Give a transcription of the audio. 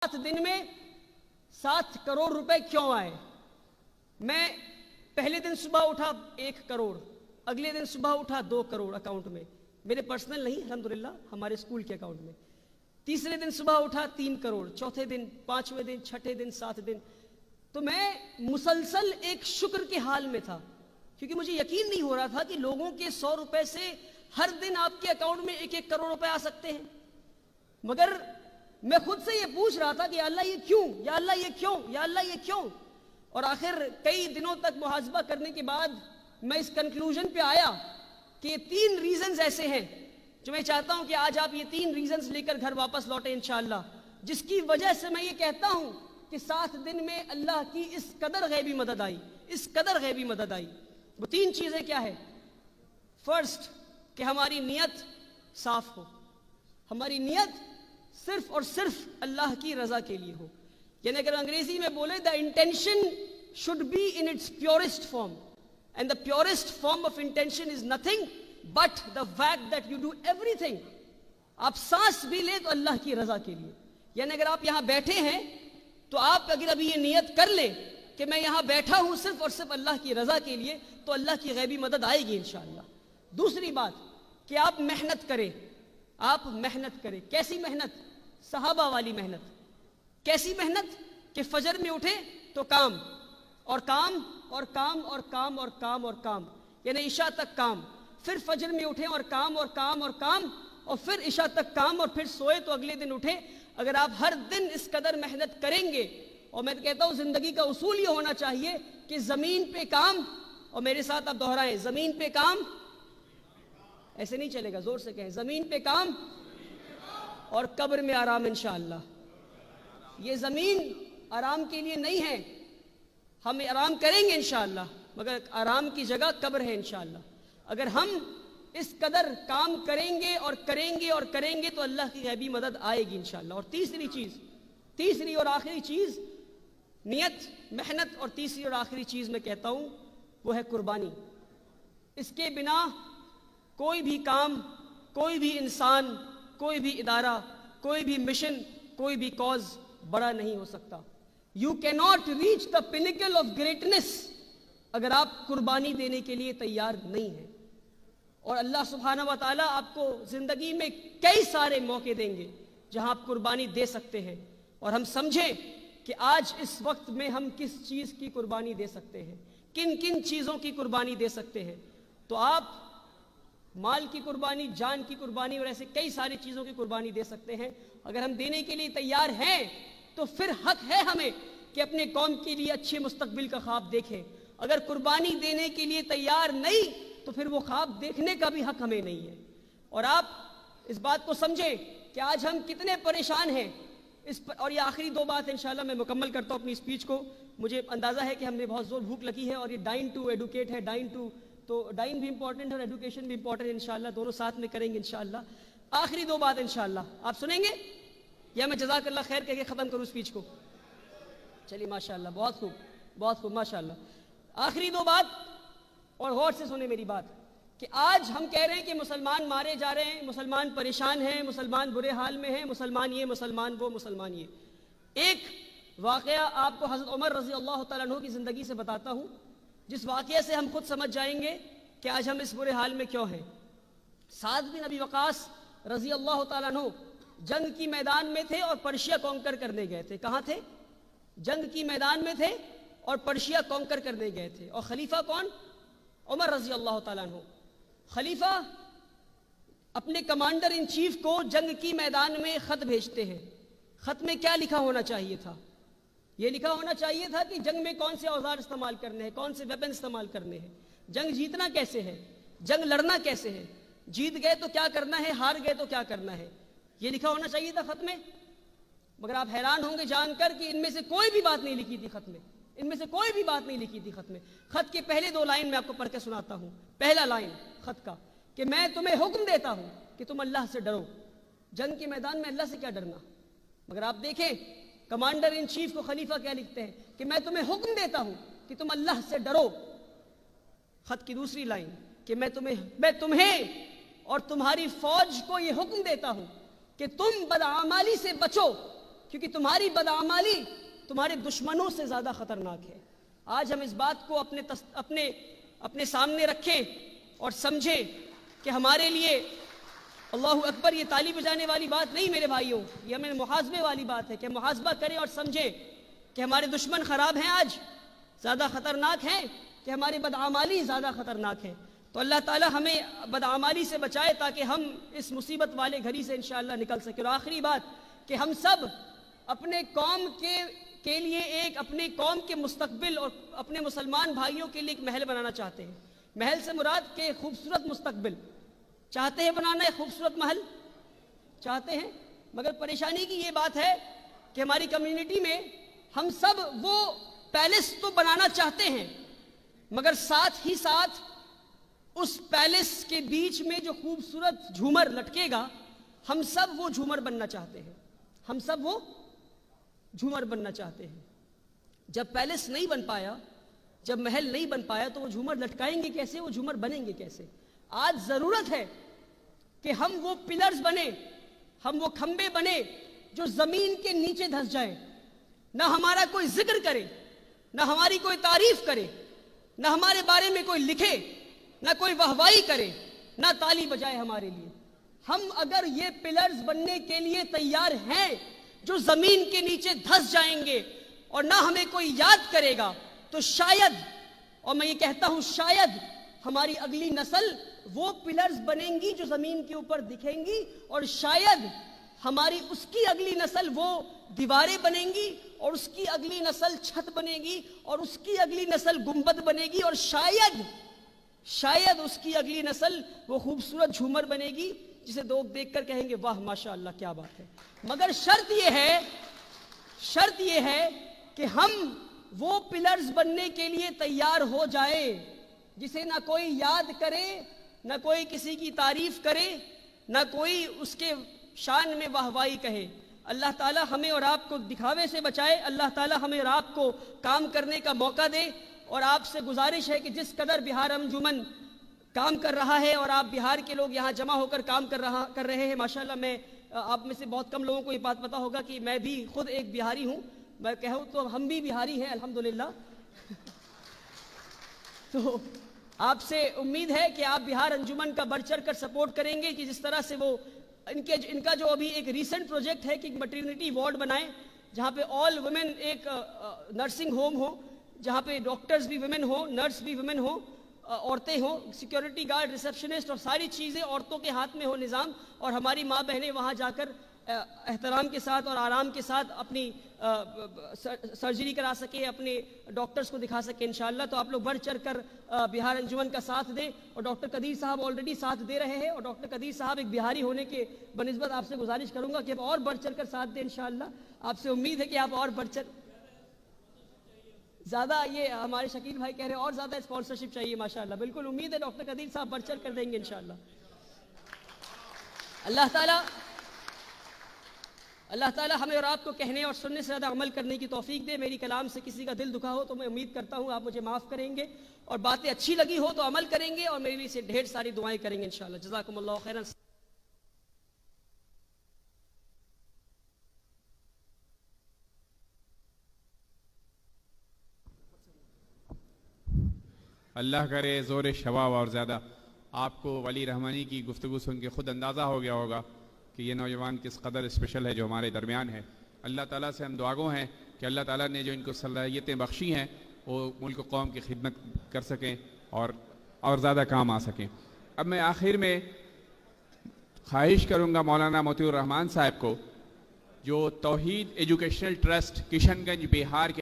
7 दिन में 7 करोड़ रुपए क्यों आए? मैं पहले दिन सुबह उठा 1 करोड़, अगले दिन सुबह उठा 2 करोड़ अकाउंट में, मेरे पर्सनल नहीं, अल्हम्दुलिल्लाह हमारे स्कूल के अकाउंट में। तीसरे दिन सुबह उठा 3 करोड़, चौथे दिन, 5वें दिन, छठे दिन, 7 दिन। तो मैं मुसलसल एक शुक्र के हाल में था, क्योंकि मुझे यकीन नहीं हो रहा था कि लोगों के 100 रुपए से हर दिन आपके अकाउंट में 1-1 करोड़ रुपए आ सकते हैं। मगर मैं खुद से ये पूछ रहा था कि या अल्लाह ये क्यों, या अल्लाह ये क्यों, या अल्लाह ये क्यों। और आखिर कई दिनों तक मुहासबा करने के बाद मैं इस कंक्लूजन पे आया कि ये 3 रीजंस ऐसे हैं जो मैं चाहता हूं कि आज आप ये 3 रीजंस लेकर घर वापस लौटे इंशाअल्लाह, जिसकी वजह से मैं ये कहता हूं कि 7 दिन में अल्लाह की इस कदर गैबी मदद आई, इस कदर गैबी मदद आई। वो 3 चीजें क्या है? फर्स्ट, कि हमारी नियत साफ हो, हमारी नियत सिर्फ और सिर्फ अल्लाह की रजा के लिए हो। यानी अगर अंग्रेजी में बोले, the intention should be in its purest form, and the purest form of intention is nothing but the fact that you do everything. आप सांस भी ले तो अल्लाह की रजा के लिए। यानी अगर आप यहां बैठे हैं तो आप अगर अभी ये नियत कर ले कि मैं यहां बैठा हूं सिर्फ और सिर्फ अल्लाह की रजा के लिए, तो अल्लाह की गैबी मदद आएगी इंशाअल्लाह। दूसरी बात कि आप मेहनत करें, आप मेहनत करें। कैसी मेहनत? सहाबा वाली मेहनत। कैसी मेहनत? कि फजर में उठे तो काम और काम और काम और काम और काम और काम, यानी इशा तक काम, फिर फजर में उठे और काम और काम और काम, और फिर इशा तक काम, और फिर सोए तो अगले दिन उठे। अगर आप हर दिन इस कदर मेहनत करेंगे, और मैं कहता हूं जिंदगी का उसूल ये होना चाहिए कि जमीन पे काम, और मेरे साथ आप दोहराएं, जमीन पे काम, ऐसे नहीं चलेगा, जोर से कहें, जमीन पे काम और कब्र में आराम इंशाअल्लाह। ये जमीन आराम के लिए नहीं है, हम आराम करेंगे इंशाअल्लाह, मगर आराम की जगह कब्र है इंशाअल्लाह। अगर हम इस कदर काम करेंगे और करेंगे और करेंगे तो अल्लाह की गैबी मदद आएगी इंशाअल्लाह। और तीसरी चीज, तीसरी और आखिरी चीज, नियत, मेहनत, और तीसरी और आखिरी चीज मैं कहता हूं वो है कुर्बानी। इसके बिना कोई भी काम, कोई भी इंसान, कोई भी इदारा, कोई भी मिशन, कोई भी कॉज बड़ा नहीं हो सकता। You can not reach the pinnacle of greatness अगर आप कुर्बानी देने के लिए तैयार नहीं हैं। और अल्लाह सुब्हानहू व तआला आपको जिंदगी में कई सारे मौके देंगे जहां आप कुर्बानी दे सकते हैं, और हम समझें कि आज इस वक्त में हम किस चीज की कुर्बानी दे सकते हैं, किन किन चीजों की कुर्बानी दे सकते हैं। तो आप माल की कुर्बानी, जान की कुर्बानी और ऐसे कई सारी चीजों की कुर्बानी दे सकते हैं। अगर हम देने के लिए तैयार हैं तो फिर हक है हमें कि अपने कौम के लिए अच्छे मुस्तकबिल का ख्वाब देखें। अगर कुर्बानी देने के लिए तैयार नहीं तो फिर वो ख्वाब देखने का भी हक हमें नहीं है। और आप इस बात को समझें कि आज हम कितने परेशान हैं इस पर। और ये आखिरी 2 बात इंशाल्लाह मैं मुकम्मल करता हूँ अपनी स्पीच को। मुझे अंदाजा है कि हमने बहुत जोर भूख लगी है, और ये डाइन टू एडुकेट है, डाइन टू, तो डाइन भी इंपॉर्टेंट है और एजुकेशन भी इंपॉर्टेंट है इंशाल्लाह, दोनों साथ में करेंगे इंशाल्लाह। आखिरी 2 बात इंशाल्लाह आप सुनेंगे, या मैं जज़ाकल्लाह खैर कह के ख़त्म करूँ स्पीच को? चलिए माशाल्लाह, बहुत खूब, बहुत खूब, माशाल्लाह। आखिरी 2 बात, और गौर से सुने मेरी बात, कि आज हम कह रहे हैं कि मुसलमान मारे जा रहे हैं, मुसलमान परेशान हैं, मुसलमान बुरे हाल में हैं, मुसलमान ये, मुसलमान वो, मुसलमान ये। एक वाक़या आपको हज़रत उमर रज़ी अल्लाह तआला अन्हु की ज़िंदगी से बताता हूँ, जिस वाक़ये से हम खुद समझ जाएंगे कि आज हम इस बुरे हाल में क्यों हैं। साद बिन अबी वक़ास रज़ी अल्लाह तआला अन्हु जंग की मैदान में थे और पर्शिया कॉन्कर करने गए थे। कहाँ थे? जंग की मैदान में थे और पर्शिया कॉन्कर करने गए थे। और खलीफा कौन? उमर रज़ी अल्लाह तआला अन्हु। खलीफा अपने कमांडर इन चीफ को जंग की मैदान में खत भेजते हैं। खत में क्या लिखा होना चाहिए था? ये लिखा होना चाहिए था कि जंग में कौन से औजार इस्तेमाल करने हैं, कौन से वेपन इस्तेमाल करने हैं, जंग जीतना कैसे है, जंग लड़ना कैसे है, जीत गए तो क्या करना है, हार गए तो क्या करना है, ये लिखा होना चाहिए था खत में। मगर आप हैरान होंगे जानकर कि इनमें से कोई भी बात नहीं लिखी थी खत में, इनमें से कोई भी बात नहीं लिखी थी खत में। खत के पहले 2 लाइन मैं आपको पढ़ के सुनाता हूं। पहला लाइन खत का कि मैं तुम्हें हुक्म देता हूं कि तुम अल्लाह से डरो। जंग के मैदान में अल्लाह से क्या डरना। मगर आप देखें कमांडर इन चीफ को खलीफा क्या लिखते हैं कि मैं तुम्हें हुक्म देता हूं कि तुम अल्लाह से डरो। खत की दूसरी लाइन कि मैं तुम्हें और तुम्हारी फौज को यह हुक्म देता हूं कि तुम बदआमाली से बचो, کیونکہ تمہاری بدعمالی تمہارے دشمنوں سے زیادہ خطرناک ہے۔ آج ہم اس بات کو اپنے سامنے رکھیں اور سمجھیں کہ ہمارے لیے اللہ اکبر یہ تالی بجانے والی بات نہیں میرے بھائیوں، یہ ہمیں محاسبے والی بات ہے کہ محاسبہ کریں اور سمجھیں کہ ہمارے دشمن خراب ہیں، آج زیادہ خطرناک ہیں کہ ہماری بدعمالی زیادہ خطرناک ہے۔ تو اللہ تعالی ہمیں بدعمالی سے بچائے تاکہ ہم اس مصیبت والے گھڑی سے انشاءاللہ نکل سکیں۔ اور آخری بات کہ ہم سب اپنے قوم کے لیے اپنے قوم کے مستقبل اور اپنے مسلمان بھائیوں کے لیے ایک محل بنانا چاہتے ہیں۔ محل سے مراد کہ خوبصورت مستقبل چاہتے ہیں بنانا، ایک خوبصورت محل چاہتے ہیں، مگر پریشانی کی یہ بات ہے کہ ہماری کمیونٹی میں ہم سب وہ پیلس تو بنانا چاہتے ہیں، مگر ساتھ ہی ساتھ اس پیلس کے بیچ میں جو خوبصورت جھومر لٹکے گا، ہم سب وہ جھومر بننا چاہتے ہیں، ہم سب وہ جھومر بننا چاہتے ہیں۔ جب پیلس نہیں بن پایا، جب محل نہیں بن پایا تو وہ جھومر لٹکائیں گے کیسے، وہ جھومر بنیں گے کیسے؟ آج ضرورت ہے کہ ہم وہ پلرز بنیں، ہم وہ کھمبے بنیں جو زمین کے نیچے دھس جائیں، نہ ہمارا کوئی ذکر کرے، نہ ہماری کوئی تعریف کرے، نہ ہمارے بارے میں کوئی لکھے، نہ کوئی واہوائی کرے، نہ تالی بجائے ہمارے لیے۔ ہم اگر یہ پلرز بننے کے لیے تیار ہیں جو زمین کے نیچے دھس جائیں گے اور نہ ہمیں کوئی یاد کرے گا، تو شاید، اور میں یہ کہتا ہوں شاید، ہماری اگلی نسل وہ پلرز بنیں گی جو زمین کے اوپر دکھیں گی، اور شاید ہماری اس کی اگلی نسل وہ دیواریں بنیں گی، اور اس کی اگلی نسل چھت بنے گی، اور اس کی اگلی نسل گنبد بنے گی، اور شاید اس کی اگلی نسل وہ خوبصورت جھومر بنے گی جسے لوگ دیکھ کر کہیں گے واہ ماشاءاللہ کیا بات ہے۔ مگر شرط یہ ہے کہ ہم وہ پلرز بننے کے لیے تیار ہو جائے جسے نہ کوئی یاد کرے، نہ کوئی کسی کی تعریف کرے، نہ کوئی اس کے شان میں واہوائی کہے۔ اللہ تعالی ہمیں اور آپ کو دکھاوے سے بچائے، اللہ تعالی ہمیں اور آپ کو کام کرنے کا موقع دے۔ اور آپ سے گزارش ہے کہ جس قدر بہار انجمن کام کر رہا ہے اور آپ بہار کے لوگ یہاں جمع ہو کر کام کر رہے ہیں، ماشاءاللہ میں آپ میں سے بہت کم لوگوں کو یہ بات پتہ ہوگا کہ میں بھی خود ایک بہاری ہوں، میں کہوں تو ہم بھی بہاری ہیں الحمدللہ۔ تو آپ سے امید ہے کہ آپ بہار انجمن کا بڑھ چڑھ کر سپورٹ کریں گے کہ جس طرح سے وہ ان کا جو ابھی ایک ریسنٹ پروجیکٹ ہے کہ ایک میٹرنٹی وارڈ بنائیں جہاں پہ آل ویمن، ایک نرسنگ ہوم ہو جہاں پہ ڈاکٹرز بھی ویمن ہوں، نرس بھی ویمن ہوں، عورتیں ہوں، سیکیورٹی گارڈ، ریسیپشنسٹ، اور ساری چیزیں عورتوں کے ہاتھ میں ہو نظام، اور ہماری ماں بہنیں وہاں جا کر احترام کے ساتھ اور آرام کے ساتھ اپنی سرجری کرا سکیں، اپنے ڈاکٹرز کو دکھا سکیں انشاءاللہ۔ تو آپ لوگ بڑھ چڑھ کر بہار انجمن کا ساتھ دیں، اور ڈاکٹر قدیر صاحب آلریڈی ساتھ دے رہے ہیں، اور ڈاکٹر قدیر صاحب ایک بہاری ہونے کے بنسبت آپ سے گزارش کروں گا کہ آپ اور بڑھ چڑھ کر ساتھ دیں انشاءاللہ۔ آپ سے امید ہے کہ آپ اور بڑھ چڑھ زیادہ، یہ ہمارے شکیل بھائی کہہ رہے ہیں اور زیادہ اسپانسرشپ چاہیے ماشاءاللہ، بالکل امید ہے ڈاکٹر قدیر صاحب بڑھ چڑھ کر دیں گے انشاءاللہ۔ اللہ تعالیٰ ہمیں اور آپ کو کہنے اور سننے سے زیادہ عمل کرنے کی توفیق دے۔ میری کلام سے کسی کا دل دکھا ہو تو میں امید کرتا ہوں آپ مجھے معاف کریں گے، اور باتیں اچھی لگی ہو تو عمل کریں گے، اور میرے لیے سے ڈھیر ساری دعائیں کریں گے انشاءاللہ۔ جزاکم اللہ خیرا۔ اللہ کرے زور شباب اور زیادہ۔ آپ کو ولی رحمانی کی گفتگو سن کے خود اندازہ ہو گیا ہوگا کہ یہ نوجوان کس قدر اسپیشل ہے جو ہمارے درمیان ہے۔ اللہ تعالیٰ سے ہم دعا گو ہیں کہ اللہ تعالیٰ نے جو ان کو صلاحیتیں بخشی ہیں وہ ملک و قوم کی خدمت کر سکیں اور زیادہ کام آ سکیں۔ اب میں آخر میں خواہش کروں گا مولانا مطیع الرحمان صاحب کو، جو توحید ایجوکیشنل ٹرسٹ کشن گنج بہار کے